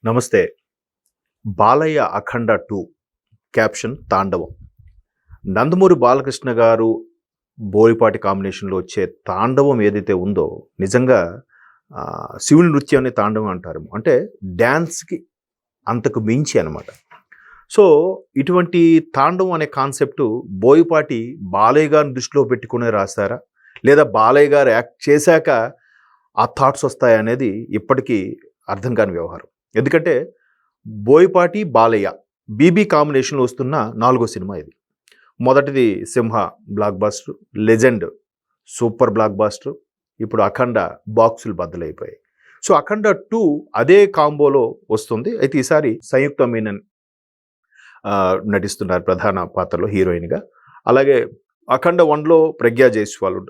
నమస్తే. 'బాలయ్య అఖండ 2' క్యాప్షన్ 'తాండవం'. నందమూరి బాలకృష్ణ గారు, బోయపాటి కాంబినేషన్‌లో వచ్చే 'తాండవం' ఏదైతే ఉందో నిజంగా శివుని నృత్యాన్ని తాండవం అంటారు. అంటే డాన్స్‌కి అంతకు మించి అనమాట. సో, ఇటువంటి 'తాండవం' అనే కాన్సెప్టు బోయపాటి బాలయ్య గారిని దృష్టిలో పెట్టుకునే రాసారా? లేదా బాలయ్య గారు యాక్ట్ చేశాక ఆ థాట్స్ వస్తాయనేది ఇప్పటికీ అర్థం కాని వ్యవహారం. ఎందుకంటే బోయపాటి, బాలయ్య 'బీబీ' కాంబినేషన్‌లో వస్తున్న 4గో సినిమా ఇది. మొదటిది 'Simha' blockbuster, 'Legend' super blockbuster. ఇప్పుడు 'అఖండ' బాక్సులు బద్దలైపోయాయి. సో 'అఖండ 2' అదే కాంబోలో వస్తుంది. అయితే ఈసారి సంయుక్త మీనన్ నటిస్తున్నారు ప్రధాన పాత్రలో హీరోయిన్‌గా. అలాగే 'అఖండ 1'లో ప్రగ్యా జైస్వాల్,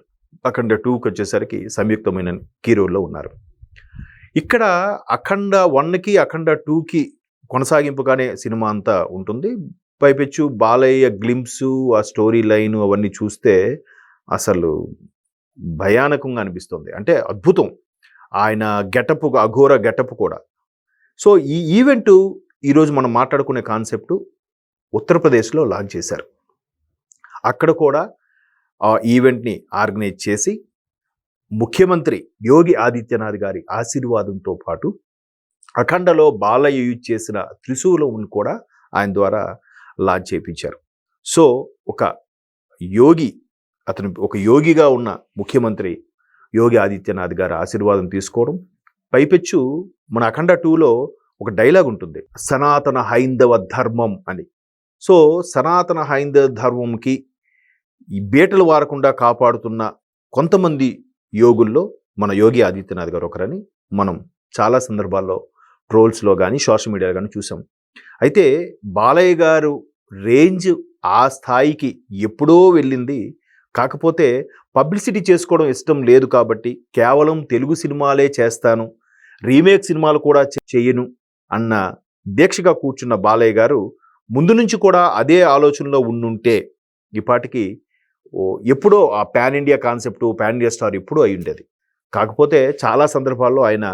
'అఖండ 2'కి వచ్చేసరికి సంయుక్త మీనన్ కీ రోల్‌లో ఉన్నారు. ఇక్కడ 'అఖండ 1'కి 'అఖండ 2'కి కొనసాగింపుగానే సినిమా అంతా ఉంటుంది. పైపెచ్చు బాలయ్య గ్లింప్సు, ఆ స్టోరీ లైను అవన్నీ చూస్తే అసలు భయానకంగా అనిపిస్తుంది. అంటే అద్భుతం. ఆయన గెటప్, అఘోర గెటప్ కూడా. సో ఈ ఈవెంటు ఈరోజు మనం మాట్లాడుకునే కాన్సెప్టు ఉత్తరప్రదేశ్‌లో లాంచ్ చేశారు. అక్కడ కూడా ఆ ఈవెంట్‌ని ఆర్గనైజ్ చేసి ముఖ్యమంత్రి యోగి ఆదిత్యనాథ్ గారి ఆశీర్వాదంతో పాటు అఖండలో బాలయ్య యూజ్ చేసిన త్రిశూలం కూడా ఆయన ద్వారా లాంచ్ చేయించారు. సో ఒక యోగి, అతను ఒక యోగిగా ఉన్న ముఖ్యమంత్రి యోగి ఆదిత్యనాథ్ గారి ఆశీర్వాదం తీసుకోవడం. పైపెచ్చు మన 'అఖండ 2'లో ఒక డైలాగ్ ఉంటుంది, సనాతన హైందవ ధర్మం అని. సో సనాతన హైందవ ధర్మంకి ఈ బీటలు వారకుండా కాపాడుతున్న కొంతమంది యోగుల్లో మన యోగి ఆదిత్యనాథ్ గారు ఒకరని మనం చాలా సందర్భాల్లో ట్రోల్స్‌లో కానీ సోషల్ మీడియాలో కానీ చూసాం. అయితే బాలయ్య గారు రేంజ్ ఆ స్థాయికి ఎప్పుడో వెళ్ళింది. కాకపోతే పబ్లిసిటీ చేసుకోవడం ఇష్టం లేదు కాబట్టి కేవలం తెలుగు సినిమాలే చేస్తాను, రీమేక్ సినిమాలు కూడా చెయ్యను అన్న దీక్షగా కూర్చున్న బాలయ్య గారు ముందు నుంచి కూడా అదే ఆలోచనలో ఉండుంటే ఈపాటికి ఎప్పుడో ఆ pan India concept, pan India star ఎప్పుడో అయి ఉండేది. కాకపోతే చాలా సందర్భాల్లో ఆయన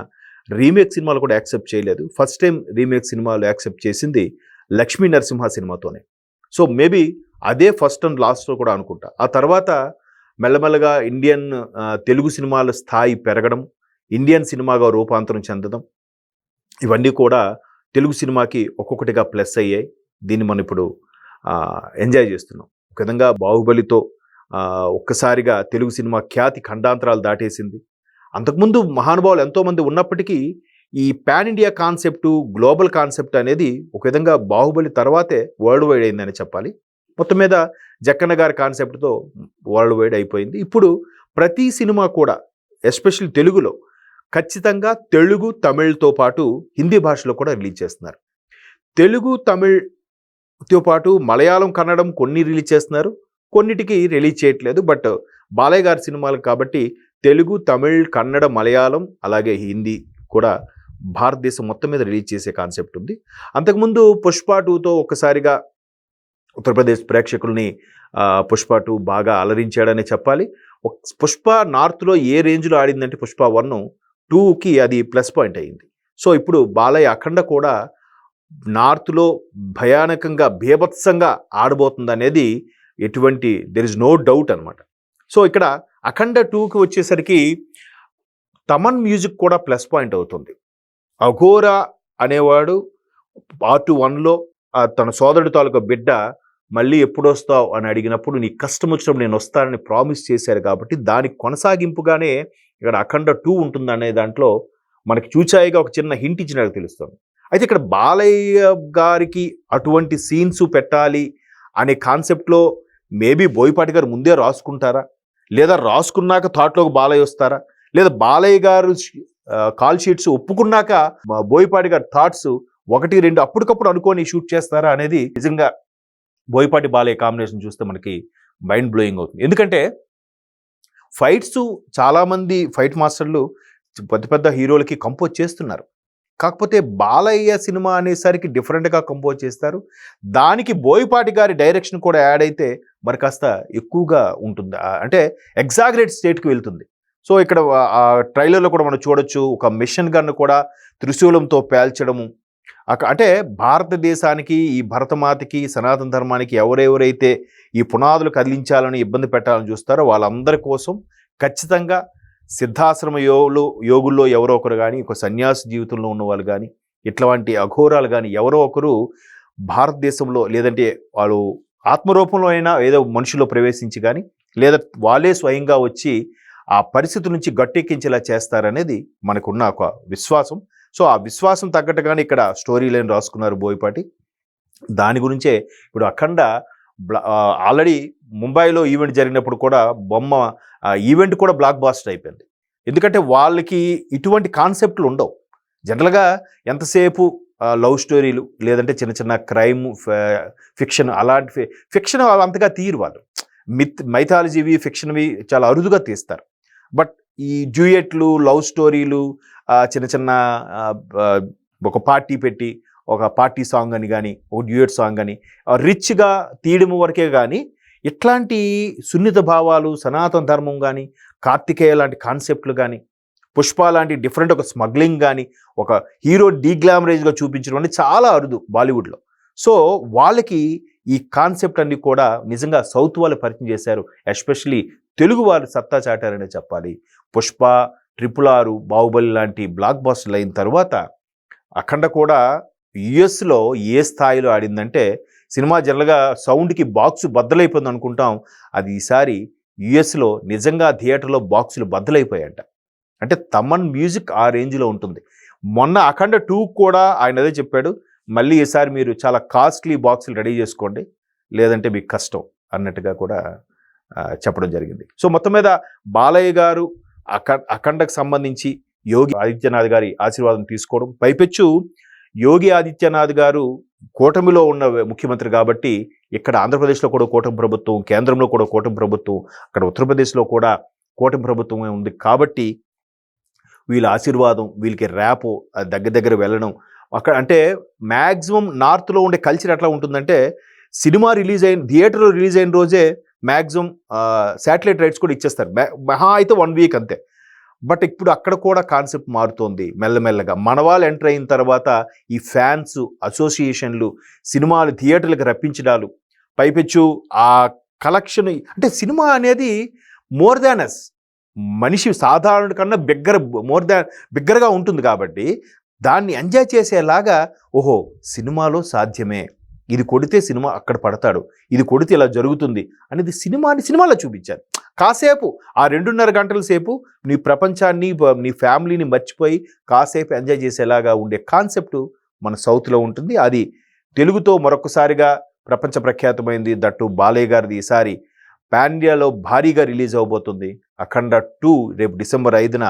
రీమేక్ సినిమాలు కూడా యాక్సెప్ట్ చేయలేదు. ఫస్ట్ టైం రీమేక్ సినిమాలు యాక్సెప్ట్ చేసింది 'లక్ష్మీ నరసింహ' సినిమాతోనే. సో మేబీ అదే ఫస్ట్ అండ్ లాస్ట్‌లో కూడా అనుకుంటా. ఆ తర్వాత మెల్లమెల్లగా తెలుగు సినిమాల స్థాయి పెరగడం, ఇండియన్ సినిమాగా రూపాంతరం చెందడం, ఇవన్నీ కూడా తెలుగు సినిమాకి ఒక్కొక్కటిగా ప్లస్ అయ్యాయి. దీన్ని మనం ఇప్పుడు ఎంజాయ్ చేస్తున్నాం. ఒక విధంగా 'బాహుబలితో' ఒక్కసారిగా తెలుగు సినిమా ఖ్యాతి ఖండాంతరాలు దాటేసింది. అంతకుముందు మహానుభావులు ఎంతోమంది ఉన్నప్పటికీ ఈ pan India concept, global concept అనేది ఒక విధంగా 'బాహుబలి' తర్వాతే వరల్డ్ వైడ్ అయిందని చెప్పాలి. మొత్తం మీద జక్కన్న గారి కాన్సెప్ట్‌తో వరల్డ్ వైడ్ అయిపోయింది. ఇప్పుడు ప్రతి సినిమా కూడా ఎస్పెషల్లీ తెలుగులో ఖచ్చితంగా తెలుగు, తమిళ్‌తో పాటు హిందీ భాషలో కూడా రిలీజ్ చేస్తున్నారు. తెలుగు, తమిళ్‌తో పాటు మలయాళం, కన్నడం కొన్ని రిలీజ్ చేస్తున్నారు. కొన్నిటికి రిలీజ్ చేయట్లేదు. బట్ బాలయ్య గారి సినిమాలు కాబట్టి తెలుగు, తమిళ్, కన్నడ, మలయాళం అలాగే హిందీ కూడా భారతదేశం మొత్తం మీద రిలీజ్ చేసే కాన్సెప్ట్ ఉంది. అంతకుముందు 'పుష్ప 2'తో ఒక్కసారిగా ఉత్తరప్రదేశ్ ప్రేక్షకుల్ని 'పుష్ప 2' బాగా అలరించాడనే చెప్పాలి. 'పుష్ప' నార్త్‌లో ఏ రేంజ్‌లో ఆడిందంటే 'పుష్ప 1', 2కి అది ప్లస్ పాయింట్ అయింది. సో ఇప్పుడు బాలయ్య 'అఖండ' కూడా నార్త్‌లో భయానకంగా, బీభత్సంగా ఆడబోతుందనేది దెర్ ఇస్ నో డౌట్ అనమాట. సో ఇక్కడ 'అఖండ 2'కి వచ్చేసరికి తమన్ మ్యూజిక్ కూడా ప్లస్ పాయింట్ అవుతుంది. అఘోర అనేవాడు పార్ట్ 1లో తన సోదరుడి తాలూకా బిడ్డ మళ్ళీ ఎప్పుడొస్తావు అని అడిగినప్పుడు నీకు కష్టం వచ్చినప్పుడు నేను వస్తానని ప్రామిస్ చేశారు కాబట్టి దానికి కొనసాగింపుగానే ఇక్కడ 'అఖండ 2' ఉంటుందనే దాంట్లో మనకి చూచాయిగా ఒక చిన్న హింట్ ఇచ్చినట్టు తెలుస్తుంది. అయితే ఇక్కడ బాలయ్య గారికి అటువంటి సీన్స్ పెట్టాలి అనే కాన్సెప్ట్లో మేబీ బోయపాటి గారు ముందే రాసుకుంటారా, లేదా రాసుకున్నాక థాట్లోకి బాలయ్య వస్తారా, లేదా బాలయ్య గారు కాల్ షీట్స్ ఒప్పుకున్నాక బోయపాటి గారి థాట్స్ 1, 2 అప్పటికప్పుడు అనుకోని షూట్ చేస్తారా అనేది నిజంగా బోయపాటి బాలయ్య కాంబినేషన్ చూస్తే మనకి మైండ్ బ్లోయింగ్ అవుతుంది. ఎందుకంటే ఫైట్స్ చాలామంది ఫైట్ మాస్టర్లు పెద్ద పెద్ద హీరోలకి కంపోజ్ చేస్తున్నారు. కాకపోతే బాలయ్య సినిమా అనేసరికి డిఫరెంట్గా కంపోజ్ చేస్తారు. దానికి బోయపాటి గారి డైరెక్షన్ కూడా యాడ్ అయితే మరి కాస్త ఎక్కువగా ఉంటుంది. అంటే ఎగ్జాగరేట్ స్టేట్కి వెళ్తుంది. సో ఇక్కడ ట్రైలర్లో కూడా మనం చూడొచ్చు, ఒక మిషన్ గన్ కూడా త్రిశూలంతో పేల్చడము, అంటే భారతదేశానికి, ఈ భరతమాతకి, సనాతన ధర్మానికి ఎవరెవరైతే ఈ పునాదులు కదిలించాలని, ఇబ్బంది పెట్టాలని చూస్తారో వాళ్ళందరి కోసం ఖచ్చితంగా సిద్ధాశ్రమ యోగుల్లో ఎవరో ఒకరు కానీ, ఒక సన్యాసి జీవితంలో ఉన్నవాళ్ళు కానీ, ఇట్లాంటి అఘోరాలు కానీ ఎవరో ఒకరు భారతదేశంలో, లేదంటే వాళ్ళు ఆత్మరూపంలో అయినా ఏదో మనుషుల్లో ప్రవేశించి కానీ, లేదా వాళ్ళే స్వయంగా వచ్చి ఆ పరిస్థితి నుంచి గట్టెక్కించేలా చేస్తారనేది మనకున్న ఒక విశ్వాసం. సో ఆ విశ్వాసం తగ్గట్టుగానే ఇక్కడ స్టోరీ లైన్ రాసుకున్నారు బోయపాటి. దాని గురించే ఇప్పుడు అఖండ ఆల్రెడీ ముంబైలో ఈవెంట్ జరిగినప్పుడు కూడా ఈవెంట్ కూడా బ్లాక్ బాస్టర్ అయిపోయింది. ఎందుకంటే వాళ్ళకి ఇటువంటి కాన్సెప్ట్లు ఉండవు. జనరల్గా ఎంతసేపు లవ్ స్టోరీలు, లేదంటే చిన్న చిన్న క్రైమ్, ఫిక్షన్, అలాంటి ఫిక్షన్ అంతగా తీయరు వాళ్ళు. మైథాలజీవి, ఫిక్షన్వి చాలా అరుదుగా తీస్తారు. బట్ ఈ డ్యూయెట్లు, లవ్ స్టోరీలు, చిన్న చిన్న ఒక పార్టీ పెట్టి ఒక పార్టీ సాంగ్ అని కానీ, ఒక డ్యూయెట్ సాంగ్ అని రిచ్గా తీయడం వరకే కానీ, ఇట్లాంటి సున్నిత భావాలు, సనాతన ధర్మం కానీ, కార్తికేయ లాంటి కాన్సెప్ట్లు కానీ, పుష్ప లాంటి డిఫరెంట్ ఒక స్మగ్లింగ్ కానీ, ఒక హీరో డీగ్లామరైజ్గా చూపించడం అనేది చాలా అరుదు బాలీవుడ్లో. సో వాళ్ళకి ఈ కాన్సెప్ట్ అన్ని కూడా నిజంగా సౌత్ వాళ్ళు పరిచయం చేశారు. ఎస్పెషలీ తెలుగు వాళ్ళు సత్తా చాటారనే చెప్పాలి. పుష్ప, RRR, బాహుబలి లాంటి బ్లాక్ బాస్టర్లు అయిన తర్వాత అఖండ కూడా యుఎస్లో ఏ స్థాయిలో ఆడిందంటే, సినిమా జనరల్గా సౌండ్కి బాక్స్ బద్దలైపోయింది అనుకుంటాం. అది ఈసారి యుఎస్లో నిజంగా థియేటర్లో బాక్సులు బద్దలైపోయాయంట. అంటే తమన్ మ్యూజిక్ ఆ రేంజ్లో ఉంటుంది. మొన్న అఖండ 2 కూడా ఆయన అదే చెప్పాడు, మళ్ళీ ఈసారి మీరు చాలా కాస్ట్లీ బాక్సులు రెడీ చేసుకోండి, లేదంటే మీకు కష్టం అన్నట్టుగా కూడా చెప్పడం జరిగింది. సో మొత్తం మీద బాలయ్య గారు అఖండకు సంబంధించి యోగి ఆదిత్యనాథ్ గారి ఆశీర్వాదం తీసుకోవడం, పైపెచ్చు యోగి ఆదిత్యనాథ్ గారు కూటమిలో ఉన్న ముఖ్యమంత్రి కాబట్టి, ఇక్కడ ఆంధ్రప్రదేశ్లో కూడా కూటమి ప్రభుత్వం, కేంద్రంలో కూడా కూటమి ప్రభుత్వం, అక్కడ ఉత్తరప్రదేశ్లో కూడా కూటమి ప్రభుత్వమే ఉంది కాబట్టి వీళ్ళ ఆశీర్వాదం, వీళ్ళకి ర్యాపో దగ్గర వెళ్ళడం. అక్కడ అంటే మ్యాక్సిమం నార్త్లో ఉండే కల్చర్ ఎట్లా ఉంటుందంటే, సినిమా రిలీజ్ అయిన థియేటర్లో రిలీజ్ అయిన రోజే మ్యాక్సిమం శాటిలైట్ రైట్స్ కూడా ఇచ్చేస్తారు, మహా అయితే 1 వీక్ అంతే. బట్ ఇప్పుడు అక్కడ కూడా కాన్సెప్ట్ మారుతోంది మెల్లమెల్లగా. మన వాళ్ళు ఎంటర్ అయిన తర్వాత ఈ ఫ్యాన్స్ అసోసియేషన్లు, సినిమాలు థియేటర్లకు రప్పించడాలు, పైపెచ్చు ఆ కలెక్షన్. అంటే సినిమా అనేది మోర్ దాన్ అస్, మనిషి సాధారణ కన్నా బిగ్గరగా ఉంటుంది కాబట్టి దాన్ని ఎంజాయ్ చేసేలాగా, ఓహో సినిమాలో సాధ్యమే, ఇది కొడితే సినిమా అక్కడ పడతాడు, ఇది కొడితే ఇలా జరుగుతుంది అనేది సినిమాలో చూపించారు. కాసేపు ఆ 2.5 గంటల సేపు నీ ప్రపంచాన్ని, నీ ఫ్యామిలీని మర్చిపోయి కాసేపు ఎంజాయ్ చేసేలాగా ఉండే కాన్సెప్ట్ మన సౌత్లో ఉంటుంది. అది తెలుగుతో మరొకసారిగా ప్రపంచ ప్రఖ్యాతమైంది. దట్టు బాలయ్య గారిది ఈసారి పాన్ ఇండియాలో భారీగా రిలీజ్ అవబోతుంది. అఖండ 2 రేపు డిసెంబర్ 5న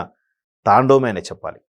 తాండవమే అని చెప్పాలి.